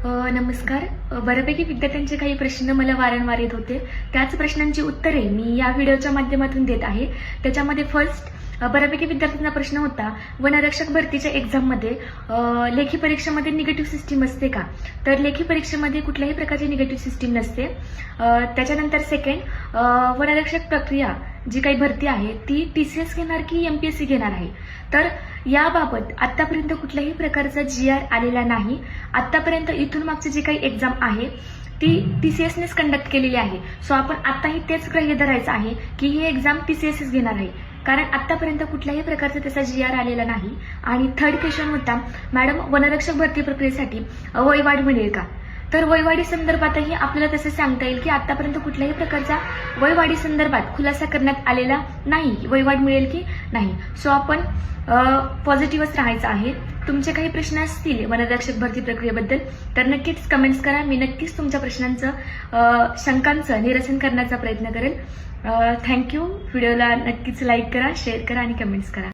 नमस्कार. बऱ्यापैकी विद्यार्थ्यांचे काही प्रश्न मला वारंवार येत होते. त्याच प्रश्नांची उत्तरे मी या व्हिडिओच्या माध्यमातून देत आहे. त्याच्यामध्ये फर्स्ट बऱ्यापैकी विद्यार्थ्यांचा प्रश्न होता, वनरक्षक भरतीच्या एक्झाममध्ये लेखी परीक्षेमध्ये निगेटिव्ह सिस्टीम असते का? तर लेखी परीक्षेमध्ये कुठल्याही प्रकारची निगेटिव्ह सिस्टीम नसते. त्याच्यानंतर सेकंड, वनरक्षक प्रक्रिया जी काही भरती आहे ती TCS घेणार की MPSC घेणार आहे? तर याबाबत आतापर्यंत कुठल्याही प्रकारचा GR आलेला नाही. आतापर्यंत इथून मागची जी काही एक्झाम आहे ती TCSनेच कंडक्ट केलेली आहे. सो आपण आताही तेच ग्राह्य धरायचं आहे की ही एक्झाम TCSच घेणार आहे, कारण आतापर्यंत कुठल्याही प्रकारचा त्याचा GR आलेला नाही. आणि थर्ड क्वेश्चन होता, मॅडम वनरक्षक भरती प्रक्रियेसाठी वयवाढ मिळेल का? तर वयवाढी संदर्भातही आपल्याला तसं सांगता येईल की आतापर्यंत कुठल्याही प्रकारचा वयवाढी संदर्भात खुलासा करण्यात आलेला नाही, वयवाढ मिळेल की नाही. सो आपण पॉझिटिव्हच राहायचं आहे. तुमचे काही प्रश्न असतील वनरक्षक भरती प्रक्रियेबद्दल तर नक्कीच कमेंट्स करा. मी नक्कीच तुमच्या प्रश्नांचं शंकांचं निरसन करण्याचा प्रयत्न करेल. थँक्यू. व्हिडिओला नक्कीच लाईक करा, शेअर करा आणि कमेंट्स करा.